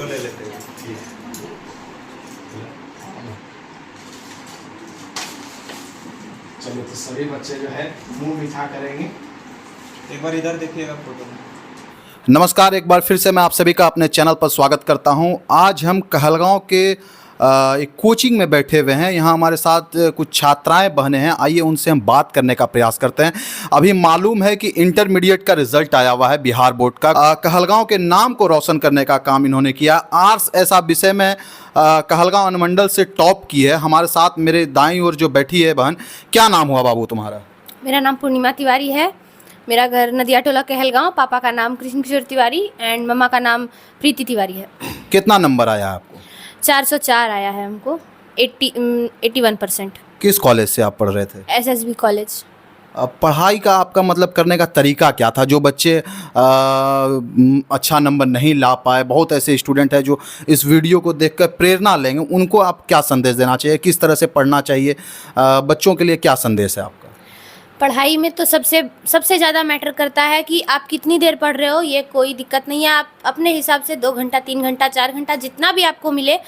Photo ले लेते हैं। चलो तो सभी बच्चे जो है मुंह मीठा करेंगे। एक बार इधर देखिएगा फोटो में। नमस्कार, एक बार फिर से मैं आप सभी का अपने चैनल पर स्वागत करता हूं। आज हम कहलगांव के एक कोचिंग में बैठे हुए हैं। यहां हमारे साथ कुछ छात्राएं बहनें हैं। आइए उनसे हम बात करने का प्रयास करते हैं। अभी मालूम है कि इंटरमीडिएट का रिजल्ट आया हुआ है बिहार बोर्ड का। कहलगांव के नाम को रोशन करने का काम इन्होंने किया। आर्ट्स ऐसा विषय में कहलगांव अनुमंडल से टॉप की है। हमारे साथ मेरे दाईं ओर जो बैठी है बहन, क्या नाम हुआ बाबू तुम्हारा? मेरा नाम पूर्णिमा तिवारी है। मेरा घर नदिया टोला कहलगांव। पापा का नाम कृष्ण किशोर तिवारी एंड मम्मा का नाम प्रीति तिवारी है। कितना नंबर आया आपको? 404 आया है हमको। 81%। किस कॉलेज से आप पढ़ रहे थे? SSB college. पढ़ाई का आपका मतलब करने का तरीका क्या था? जो बच्चे अच्छा नंबर नहीं ला पाए, बहुत ऐसे स्टूडेंट हैं जो इस वीडियो को देखकर प्रेरणा लेंगे, उनको आप क्या संदेश देना चाहिए? किस तरह से पढ़ना चाहिए? बच्चों के लिए क्या संदेश है आपका? पढ़ाई में तो सबसे ज़्यादा मैटर करता है कि आप कितनी देर पढ़ रहे हो। ये कोई दिक्कत नहीं है, आप अपने हिसाब से 2 घंटा 3 घंटा 4 घंटा जितना भी आपको मिले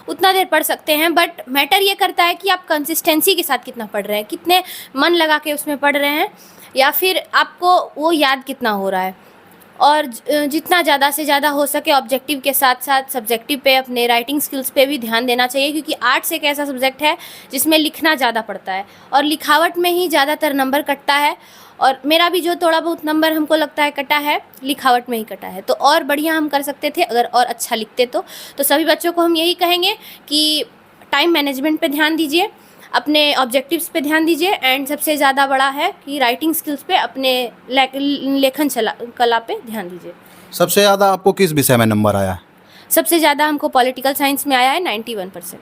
उतना देर पढ़ सकते हैं। बट मैटर ये करता है कि आप कंसिस्टेंसी के साथ कितना पढ़ रहे हैं, कितने मन लगा के उसमें पढ़ रहे हैं, या फिर आपको वो याद कितना हो रहा है। और जितना ज़्यादा से ज़्यादा हो सके ऑब्जेक्टिव के साथ साथ सब्जेक्टिव पे, अपने राइटिंग स्किल्स पे भी ध्यान देना चाहिए, क्योंकि आर्ट्स एक ऐसा सब्जेक्ट है जिसमें लिखना ज़्यादा पड़ता है और लिखावट में ही ज़्यादातर नंबर कटता है। और मेरा भी जो थोड़ा बहुत नंबर हमको लगता है कटा है, लिखावट में ही कटा है। तो और बढ़िया हम कर सकते थे अगर और अच्छा लिखते तो सभी बच्चों को हम यही कहेंगे कि टाइम मैनेजमेंट पे ध्यान दीजिए, अपने ऑब्जेक्टिव्स पे ध्यान दीजिए एंड सबसे ज़्यादा बड़ा है कि राइटिंग स्किल्स पे, अपने लेखन कला पे ध्यान दीजिए। सबसे ज़्यादा आपको किस विषय में नंबर आया? सबसे ज़्यादा हमको पॉलिटिकल साइंस में आया है 91%।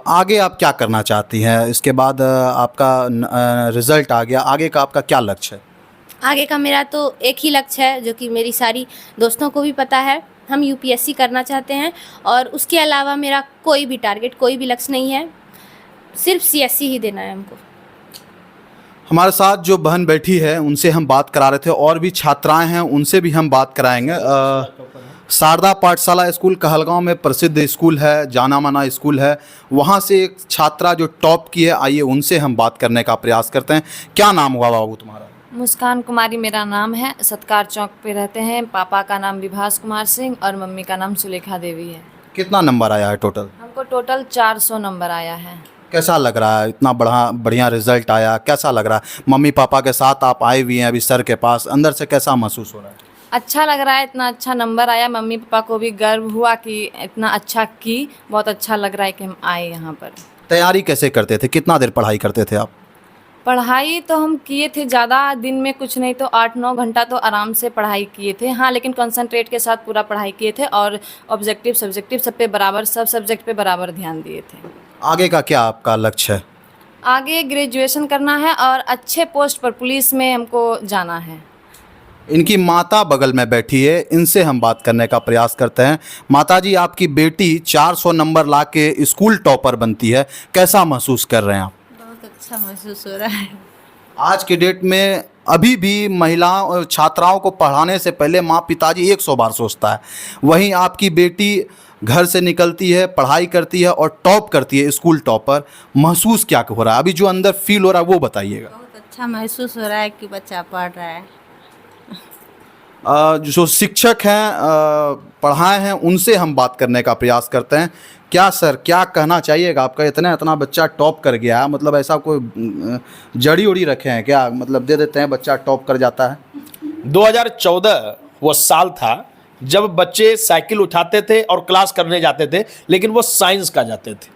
आगे आप क्या करना चाहती हैं? इसके बाद आपका रिज़ल्ट आ गया, आगे का आपका क्या लक्ष्य है? आगे का मेरा तो एक ही लक्ष्य है, जो कि मेरी सारी दोस्तों को भी पता है। हम UPSC करना चाहते हैं और उसके अलावा मेरा कोई भी टारगेट, कोई भी लक्ष्य नहीं है, सिर्फ CSE ही देना है हमको। हमारे साथ जो बहन बैठी है उनसे हम बात करा रहे थे, और भी छात्राएं हैं उनसे भी हम बात कराएंगे। शारदा पाठशाला स्कूल कहलगांव में प्रसिद्ध स्कूल है, जाना माना स्कूल है। वहाँ से एक छात्रा जो टॉप की है, आइए उनसे हम बात करने का प्रयास करते हैं। क्या नाम हुआ बाबू तुम्हारा? मुस्कान कुमारी मेरा नाम है। सत्कार चौक पे रहते हैं। पापा का नाम विभास कुमार सिंह और मम्मी का नाम सुलेखा देवी है। कितना नंबर आया है टोटल? हमको टोटल 400 नंबर आया है। कैसा लग रहा है? इतना बढ़िया रिजल्ट आया, कैसा लग रहा है? मम्मी पापा के साथ आप आए हुए हैं अभी सर के पास, अंदर से कैसा महसूस हो रहा है? अच्छा लग रहा है, इतना अच्छा नंबर आया। मम्मी पापा को भी गर्व हुआ कि इतना अच्छा की। बहुत अच्छा लग रहा है कि हम आए यहाँ पर। तैयारी कैसे करते थे? कितना देर पढ़ाई करते थे आप? पढ़ाई तो हम किए थे ज़्यादा, दिन में कुछ नहीं तो 8-9 घंटा तो आराम से पढ़ाई किए थे। हाँ, लेकिन कंसंट्रेट के साथ पूरा पढ़ाई किए थे और ऑब्जेक्टिव सब्जेक्टिव सब पे बराबर, सब सब्जेक्ट पे बराबर ध्यान दिए थे। आगे का क्या आपका लक्ष्य है? आगे ग्रेजुएशन करना है और अच्छे पोस्ट पर पुलिस में हमको जाना है। इनकी माता बगल में बैठी है, इनसे हम बात करने का प्रयास करते हैं। माताजी, आपकी बेटी 400 नंबर ला के स्कूल टॉपर बनती है, कैसा महसूस कर रहे हैं आप? बहुत अच्छा महसूस हो रहा है। आज के डेट में अभी भी महिलाओं छात्राओं को पढ़ाने से पहले माँ पिताजी 100 बार सोचता है। वहीं आपकी बेटी घर से निकलती है, पढ़ाई करती है और टॉप करती है, स्कूल टॉपर। महसूस क्या हो रहा है अभी? जो अंदर फील हो रहा है वो बताइएगा। बहुत अच्छा महसूस हो रहा है कि बच्चा पढ़ रहा है। जो शिक्षक हैं पढ़ाए हैं उनसे हम बात करने का प्रयास करते हैं। क्या सर, क्या कहना चाहिएगा आपका? इतना बच्चा टॉप कर गया, मतलब ऐसा कोई जड़ी उड़ी रखे हैं क्या? मतलब दे देते हैं बच्चा टॉप कर जाता है? 2014 वो साल था जब बच्चे साइकिल उठाते थे और क्लास करने जाते थे, लेकिन वो साइंस का जाते थे।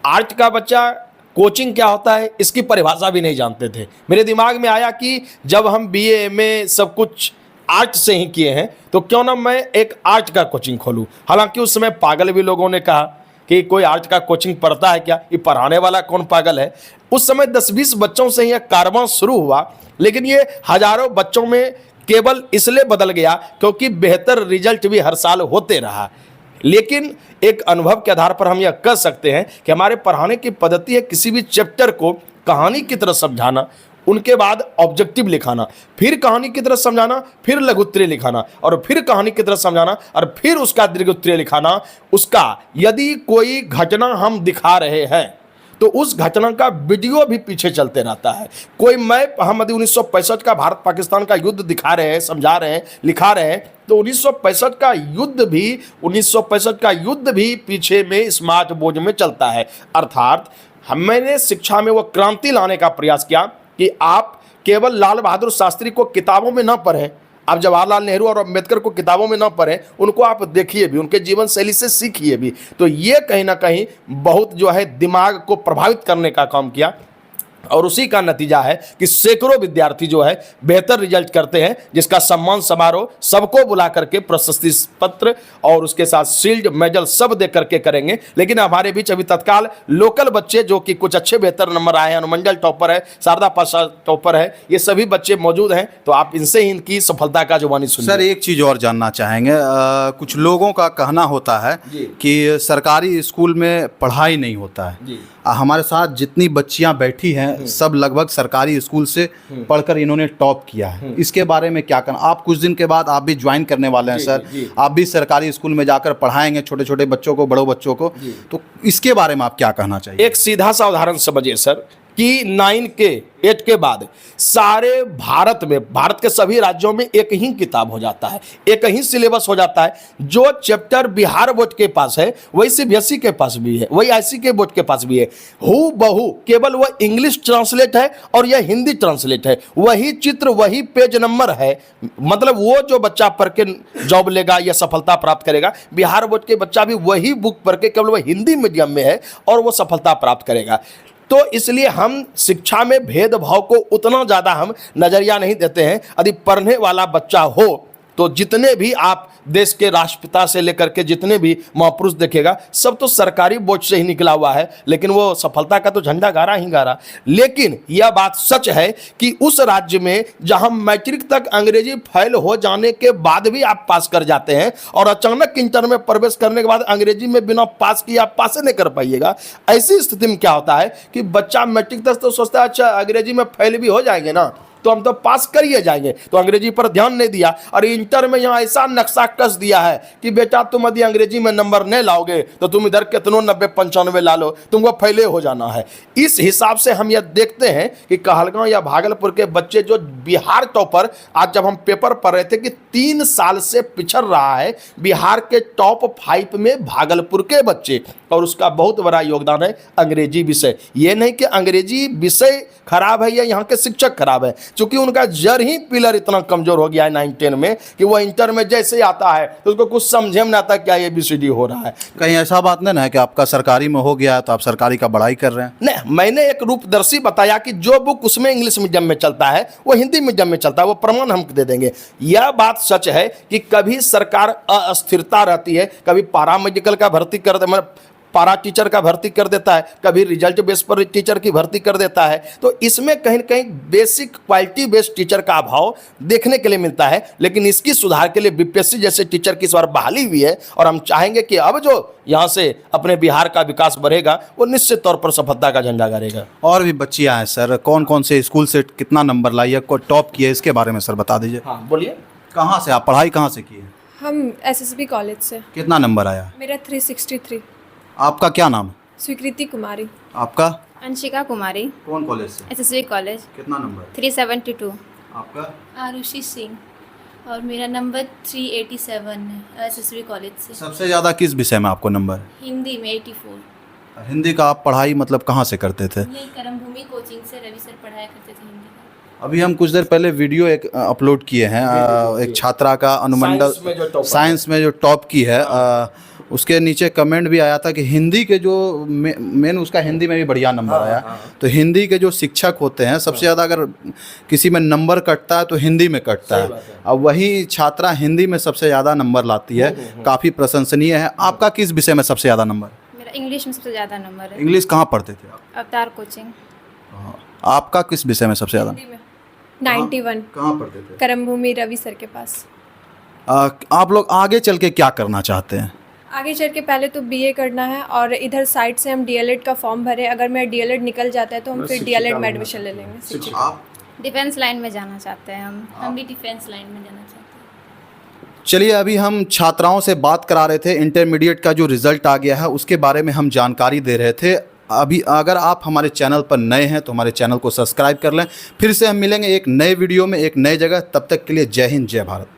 आर्ट का बच्चा कोचिंग क्या होता है इसकी परिभाषा भी नहीं जानते थे। मेरे दिमाग में आया कि जब हम BA MA सब कुछ आर्ट से ही किए हैं तो क्यों ना मैं एक आर्ट का कोचिंग खोलूं। हालांकि उस समय पागल भी लोगों ने कहा कि कोई आर्ट का कोचिंग पढ़ता है क्या, ये पढ़ाने वाला कौन पागल है। उस समय 10-20 बच्चों से यह कारवां शुरू हुआ, लेकिन ये हजारों बच्चों में केवल इसलिए बदल गया क्योंकि बेहतर रिजल्ट भी हर साल होते रहा। लेकिन एक अनुभव के आधार पर हम यह कह सकते हैं कि हमारे पढ़ाने की पद्धति है किसी भी चैप्टर को कहानी की तरह समझाना, उनके बाद ऑब्जेक्टिव लिखाना, फिर कहानी की तरह समझाना, फिर लघुत्तरीय लिखाना, और फिर कहानी की तरह समझाना, और फिर उसका दीर्घोत्तरीय लिखाना। उसका यदि कोई घटना हम दिखा रहे हैं तो उस घटना का वीडियो भी पीछे चलते रहता है। कोई मैप हम यदि 1965 का भारत पाकिस्तान का युद्ध दिखा रहे हैं, समझा रहे हैं, लिखा रहे हैं, तो 1965 का युद्ध भी पीछे में स्मार्ट बोर्ड में चलता है। अर्थात मैंने शिक्षा में वो क्रांति लाने का प्रयास किया कि आप केवल लाल बहादुर शास्त्री को किताबों में न पढ़ें, आप जवाहरलाल नेहरू और अम्बेडकर को किताबों में न पढ़ें, उनको आप देखिए भी, उनके जीवन शैली से सीखिए भी। तो ये कहीं ना कहीं बहुत जो है दिमाग को प्रभावित करने का काम किया, और उसी का नतीजा है कि सैकड़ों विद्यार्थी जो है बेहतर रिजल्ट करते हैं, जिसका सम्मान समारोह सबको बुला करके प्रशस्ति पत्र और उसके साथ शील्ड मेडल सब दे करके करेंगे। लेकिन हमारे बीच अभी तत्काल लोकल बच्चे जो कि कुछ अच्छे बेहतर नंबर आए हैं, अनुमंडल टॉपर है, शारदा प्रसाद टॉपर है, ये सभी बच्चे मौजूद हैं। तो आप इनसे ही इनकी सफलता का जुबानी सुनिए। सर एक चीज़ और जानना चाहेंगे, कुछ लोगों का कहना होता है कि सरकारी स्कूल में पढ़ाई नहीं होता है। हमारे साथ जितनी बच्चियां बैठी हैं सब लगभग सरकारी स्कूल से पढ़कर इन्होंने टॉप किया है। इसके बारे में क्या कहना? आप कुछ दिन के बाद आप भी ज्वाइन करने वाले हैं सर, आप भी सरकारी स्कूल में जाकर पढ़ाएंगे छोटे छोटे बच्चों को, बड़ों बच्चों को, तो इसके बारे में आप क्या कहना चाहिए? एक सीधा सा उदाहरण समझिए सर कि 9 के 8 के बाद सारे भारत में, भारत के सभी राज्यों में एक ही किताब हो जाता है, एक ही सिलेबस हो जाता है। जो चैप्टर बिहार बोर्ड के पास है वही सीबीएसई के पास भी है, वही आईसी के बोर्ड के पास भी है। हु बहु केवल वह इंग्लिश ट्रांसलेट है और यह हिंदी ट्रांसलेट है, वही चित्र, वही पेज नंबर है। मतलब वो जो बच्चा पढ़ के जॉब लेगा या सफलता प्राप्त करेगा, बिहार बोर्ड के बच्चा भी वही बुक पढ़ के, केवल वह हिंदी मीडियम में है और वो सफलता प्राप्त करेगा। तो इसलिए हम शिक्षा में भेदभाव को उतना ज़्यादा हम नज़रिया नहीं देते हैं। यदि पढ़ने वाला बच्चा हो तो जितने भी आप देश के राष्ट्रपिता से लेकर के जितने भी महापुरुष देखेगा, सब तो सरकारी बोर्ड से ही निकला हुआ है, लेकिन वो सफलता का तो झंडा गारा ही गारा। लेकिन यह बात सच है कि उस राज्य में जहां मैट्रिक तक अंग्रेजी फेल हो जाने के बाद भी आप पास कर जाते हैं और अचानक इंटर में प्रवेश करने के बाद अंग्रेजी में बिना पास किए आप पास नहीं कर पाइएगा। ऐसी स्थिति में क्या होता है कि बच्चा मैट्रिक तक तो सोचता है अच्छा अंग्रेजी में फेल भी हो जाएंगे ना तो हम तो पास करिए जाएंगे, तो अंग्रेजी पर ध्यान नहीं दिया। और इंटर में यहाँ ऐसा नक्शा कस दिया है कि बेटा तुम यदि अंग्रेजी में नंबर नहीं लाओगे तो तुम इधर कितनों 90-95 ला लो, तुमको फैले हो जाना है। इस हिसाब से हम यह देखते हैं कि कहलगांव या भागलपुर के बच्चे जो बिहार टॉपर, आज जब हम पेपर पढ़ रहे थे कि 3 साल से पिछड़ रहा है बिहार के टॉप 5 में भागलपुर के बच्चे, और उसका बहुत बड़ा योगदान है अंग्रेजी विषय। ये नहीं कि अंग्रेजी विषय खराब है या यहाँ के शिक्षक खराब है, क्योंकि उनका जड़ ही पिलर इतना कमजोर हो गया है 9-10 में कि वह इंटर में जैसे आता है तो उसको कुछ समझे में नहीं आता क्या ABCD हो रहा है। कहीं ऐसा बात नहीं है कि आपका सरकारी में हो गया है तो आप सरकारी का बड़ाई कर रहे हैं? नहीं, मैंने एक रूपदर्शी बताया कि जो बुक उसमें इंग्लिश मीडियम में चलता है वो हिंदी मीडियम में चलता है, वो प्रमाण हम दे देंगे। यह बात सच है कि कभी सरकार अस्थिरता रहती है, कभी पारा मेडिकल का भर्ती कर दे, पारा टीचर का भर्ती कर देता है, कभी रिजल्ट बेस पर टीचर की भर्ती कर देता है। तो इसमें कहीं न कहीं बेसिक क्वालिटी बेस्ड टीचर का अभाव देखने के लिए मिलता है। लेकिन इसकी सुधार के लिए बीपीएससी जैसे टीचर की इस बार बहाली हुई है और हम चाहेंगे कि अब जो यहाँ से अपने बिहार का विकास बढ़ेगा वो निश्चित तौर पर सफलता का झंडा गाड़ेगा। और भी बच्चियाँ हैं सर, कौन कौन से स्कूल से कितना नंबर लाई है, कोई टॉप किए, इसके बारे में सर बता दीजिए। हाँ बोलिए। कहाँ से आप पढ़ाई कहाँ से किए? हम SSB कॉलेज से। कितना नंबर आया? मेरा 363। आपका क्या नाम है? स्वीकृति कुमारी। आपका? अंशिका कुमारी, कौन कॉलेज से? SSB college. कितना नंबर? 372। आपका? आरुषि सिंह और मेरा नंबर 387 है SSB कॉलेज से। सबसे ज़्यादा किस विषय में आपको नंबर? हिंदी में 84। हिंदी का आप पढ़ाई मतलब कहाँ से करते थे? यही करमभूमि कोचिंग से रवि सर पढ़ाया करते थे हिंदी का। अभी हम कुछ देर पहले वीडियो एक अपलोड किए हैं, एक छात्रा का अनुमंडल साइंस में जो टॉप की है, उसके नीचे कमेंट भी आया था कि हिंदी के जो मेन उसका हिंदी में भी बढ़िया नंबर आया। तो हिंदी के जो शिक्षक होते हैं सबसे ज़्यादा अगर किसी में नंबर कटता है तो हिंदी में कटता है, अब वही छात्रा हिंदी में सबसे ज़्यादा नंबर लाती है, काफ़ी प्रशंसनीय है। आपका किस विषय में सबसे ज़्यादा नंबर? मेरा इंग्लिश में सबसे ज़्यादा नंबर है। इंग्लिश कहाँ पढ़ते थे आप? अवतार कोचिंग। आपका किस विषय में सबसे ज़्यादा? 91। कहाँ पढ़ते थे? करमभूमि रवि सर के पास। आप लोग आगे चल के क्या करना चाहते हैं? आगे चल के पहले तो BA करना है और इधर साइड से हम DLED का फॉर्म भरे। अगर मेरा DLED निकल जाता है तो हम फिर DLED में एडमिशन ले लेंगे। आप डिफेंस लाइन में जाना चाहते हैं हम भी डिफेंस लाइन में जाना चाहते हैं। चलिए, अभी हम छात्राओं से बात करा रहे थे, इंटरमीडिएट का जो रिज़ल्ट आ गया है उसके बारे में हम जानकारी दे रहे थे। अभी अगर आप हमारे चैनल पर नए हैं तो हमारे चैनल को सब्सक्राइब कर लें। फिर से हम मिलेंगे एक नए वीडियो में एक नई जगह। तब तक के लिए जय हिंद, जय भारत।